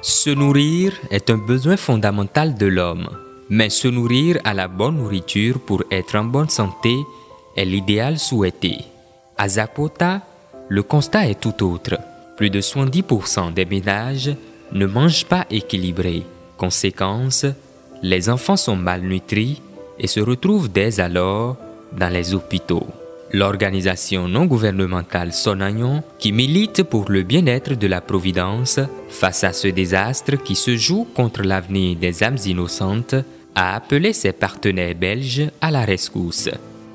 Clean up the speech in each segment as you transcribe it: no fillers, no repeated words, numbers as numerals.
Se nourrir est un besoin fondamental de l'homme, mais se nourrir à la bonne nourriture pour être en bonne santé est l'idéal souhaité. À Zapota, le constat est tout autre. Plus de 70% des ménages ne mangent pas équilibré. Conséquence, les enfants sont malnutris et se retrouvent dès alors dans les hôpitaux. L'organisation non gouvernementale Sonagnon, qui milite pour le bien-être de la Providence face à ce désastre qui se joue contre l'avenir des âmes innocentes, a appelé ses partenaires belges à la rescousse.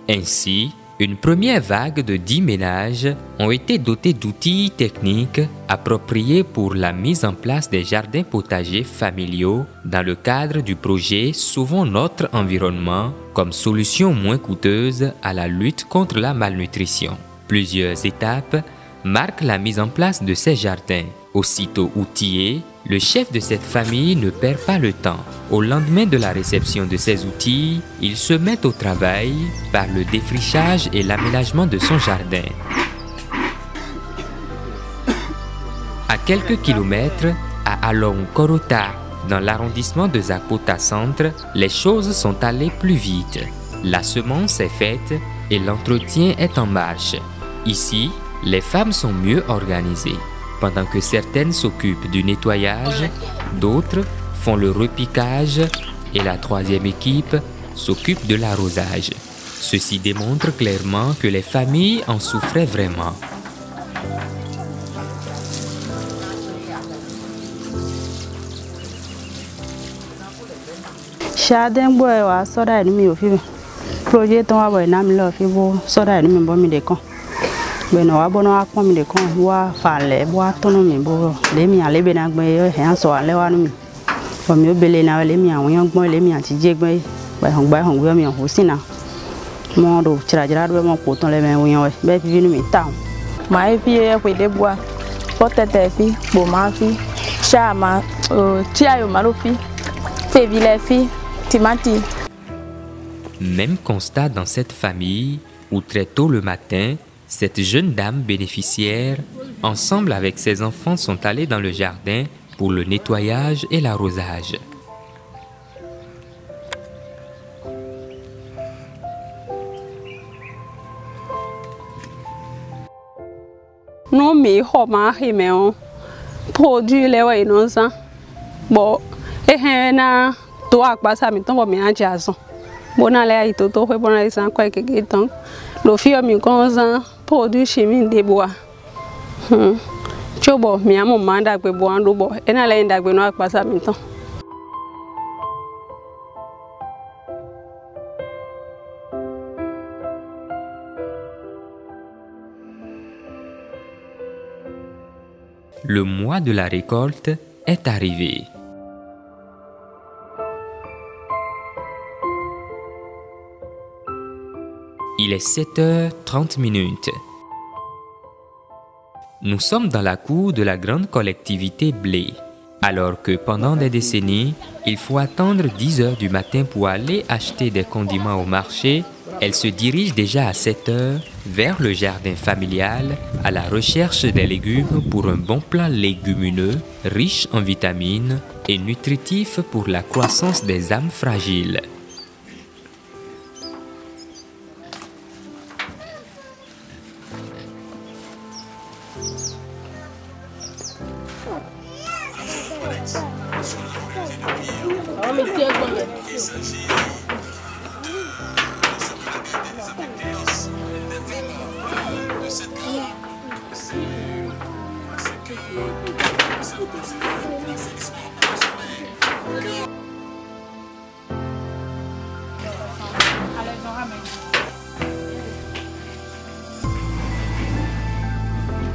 Ainsi, une première vague de 10 ménages ont été dotés d'outils techniques appropriés pour la mise en place des jardins potagers familiaux dans le cadre du projet Sauvons notre environnement comme solution moins coûteuse à la lutte contre la malnutrition. Plusieurs étapes marquent la mise en place de ces jardins. Aussitôt outillé, le chef de cette famille ne perd pas le temps. Au lendemain de la réception de ces outils, il se met au travail par le défrichage et l'aménagement de son jardin. À quelques kilomètres, à Along-Korota, dans l'arrondissement de Zapota Centre, les choses sont allées plus vite. La semence est faite et l'entretien est en marche. Ici, les femmes sont mieux organisées. Pendant que certaines s'occupent du nettoyage, d'autres font le repiquage et la troisième équipe s'occupe de l'arrosage. Ceci démontre clairement que les familles en souffraient vraiment. Jardin boy wa soda ni mi ofi projet ton wa boy na mi lo fi bo soda ni mi bo mi de kon. Bueno wa bono akpon mi de kon wa fale wa tono mi bo le mi ale be na gbe yo he an so ale wa nu mi bo mi obele na le mi awon yan gbon le mi ati je gbe ba hon gbe mi ho sina mo do chira do mo ko ton le me won be fi nu mi ta ma e fi e ko de boa po tete fi bo ma fi sha ma ti ayo ma lo fi fe vi le fi timati. Même constat dans cette famille où très tôt le matin, cette jeune dame bénéficiaire, ensemble avec ses enfants, sont allés dans le jardin pour le nettoyage et l'arrosage. Non mais ma on produit les ouais non ça. Bon et na to akpa sa mi ton bo mi ajazo. Bona le ito to fe bona isan kwa keke ton. Lo fi o mi kon san produit chimique de bois. Chobo mi amo manda gbe bo ando bo. E na le ndagbe no akpa sa mi ton. Le mois de la récolte est arrivé. Il est 7h30. Nous sommes dans la cour de la grande collectivité Blé, alors que pendant des décennies, il faut attendre 10 heures du matin pour aller acheter des condiments au marché. Elle se dirige déjà à 7 heures vers le jardin familial à la recherche des légumes pour un bon plat légumineux, riche en vitamines et nutritif pour la croissance des âmes fragiles.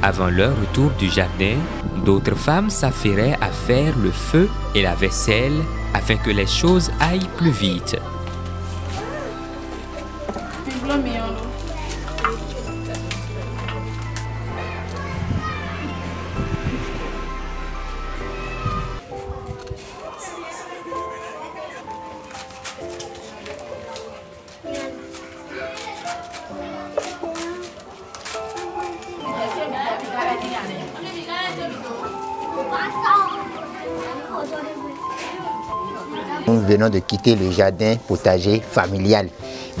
Avant leur retour du jardin, d'autres femmes s'affairaient à faire le feu et la vaisselle afin que les choses aillent plus vite. Nous venons de quitter le jardin potager familial.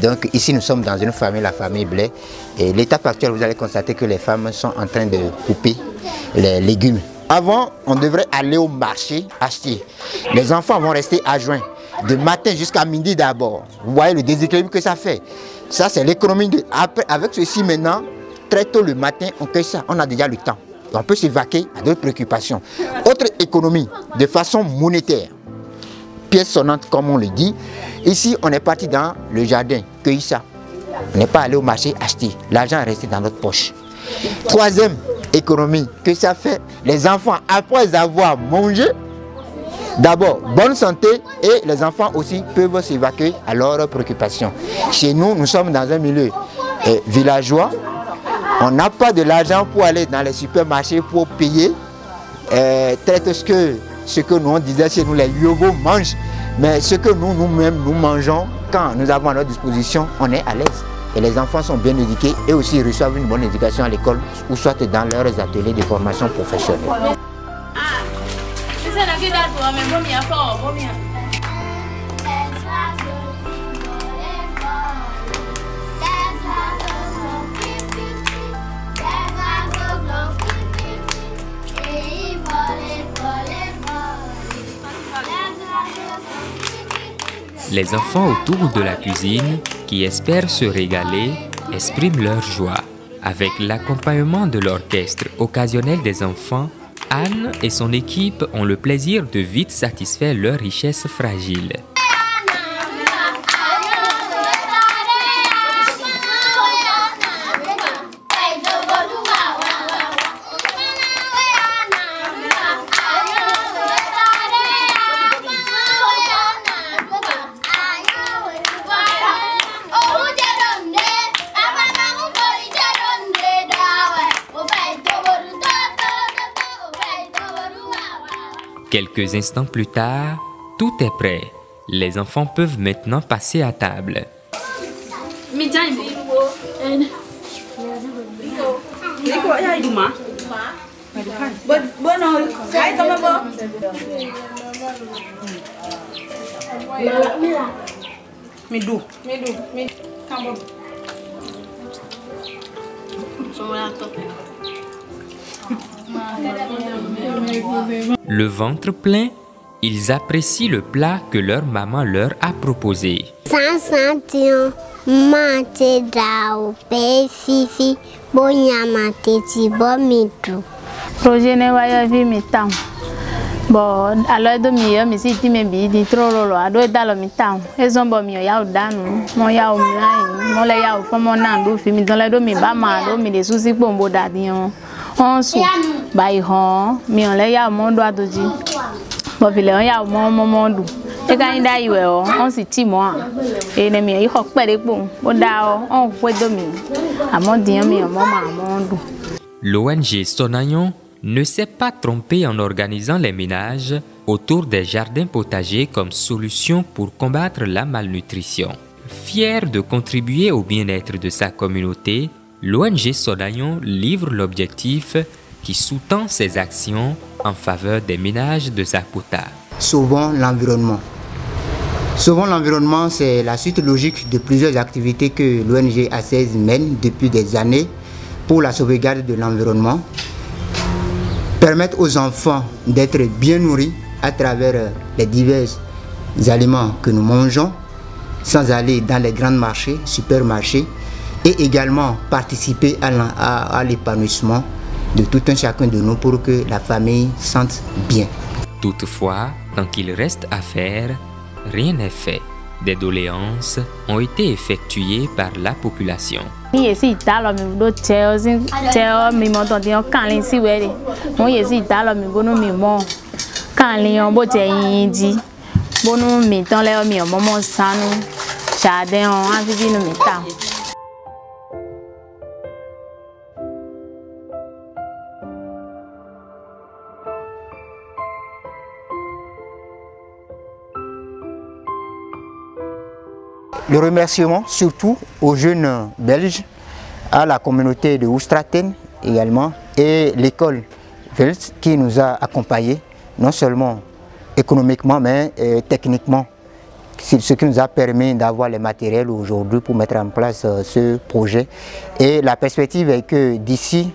Donc ici nous sommes dans une famille, la famille Blais. Et l'étape actuelle, vous allez constater que les femmes sont en train de couper les légumes. Avant, on devrait aller au marché acheter. Les enfants vont rester adjoints de matin jusqu'à midi d'abord. Vous voyez le déséquilibre que ça fait. Ça c'est l'économie. Après, avec ceci maintenant, très tôt le matin, on cueille ça, on a déjà le temps. On peut s'évacuer à d'autres préoccupations. Autre économie, de façon monétaire. Pièce sonnante comme on le dit. Ici, on est parti dans le jardin, cueillir ça. On n'est pas allé au marché acheter. L'argent est resté dans notre poche. Troisième économie que ça fait, les enfants, après avoir mangé, d'abord, bonne santé et les enfants aussi peuvent s'évacuer à leurs préoccupations. Chez nous, nous sommes dans un milieu villageois. On n'a pas de l'argent pour aller dans les supermarchés pour payer ce que nous on disait chez nous, les yogos mangent. Mais ce que nous-mêmes, nous mangeons, quand nous avons à notre disposition, on est à l'aise. Et les enfants sont bien éduqués et aussi reçoivent une bonne éducation à l'école ou soit dans leurs ateliers de formation professionnelle. Les enfants autour de la cuisine, qui espèrent se régaler, expriment leur joie. Avec l'accompagnement de l'orchestre occasionnel des enfants, Anne et son équipe ont le plaisir de vite satisfaire leurs richesses fragiles. Quelques instants plus tard, tout est prêt. Les enfants peuvent maintenant passer à table. Le ventre plein, ils apprécient le plat que leur maman leur a proposé. Projet ne va y mi tam. Bon, alors de mieux, mais si tu me dis trop lolo, à doit dans le mitam. Ils ont bon mieux yao danu, mon yao mien, mon yao font mon ando, fimi dans la domi bama, domi des soucis pour mon dadion. On sou, bail hon, mais on yao mon doigt de dit. Bon, il yao mon dou. Et quand il y a on s'y tient moi. Et les miens, ils ont pas de bon. Bon, dao, on peut dominer. À mon dieu, mais mon dou. L'ONG Sonayon ne s'est pas trompé en organisant les ménages autour des jardins potagers comme solution pour combattre la malnutrition. Fier de contribuer au bien-être de sa communauté, l'ONG Sonayon livre l'objectif qui sous-tend ses actions en faveur des ménages de Zapota. Sauvons l'environnement. Sauvons l'environnement, c'est la suite logique de plusieurs activités que l'ONG A16 mène depuis des années pour la sauvegarde de l'environnement. Permettre aux enfants d'être bien nourris à travers les divers aliments que nous mangeons, sans aller dans les grands marchés, supermarchés, et également participer à l'épanouissement de tout un chacun de nous pour que la famille sente bien. Toutefois, tant qu'il reste à faire, rien n'est fait. Des doléances ont été effectuées par la population. Le remerciement surtout aux jeunes belges, à la communauté de Oustraten également et l'école Vels qui nous a accompagnés non seulement économiquement, mais techniquement. C'est ce qui nous a permis d'avoir les matériels aujourd'hui pour mettre en place ce projet. Et la perspective est que d'ici,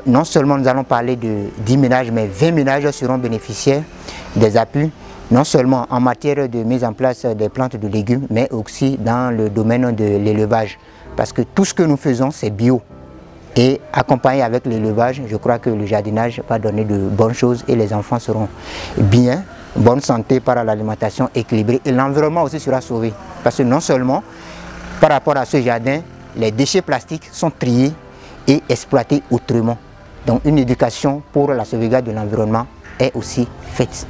non seulement nous allons parler de 10 ménages, mais 20 ménages seront bénéficiaires des appuis, non seulement en matière de mise en place des plantes de légumes, mais aussi dans le domaine de l'élevage. Parce que tout ce que nous faisons, c'est bio. Et accompagné avec l'élevage, je crois que le jardinage va donner de bonnes choses et les enfants seront bien, bonne santé par l'alimentation équilibrée et l'environnement aussi sera sauvé. Parce que non seulement par rapport à ce jardin, les déchets plastiques sont triés et exploités autrement. Donc une éducation pour la sauvegarde de l'environnement est aussi faite.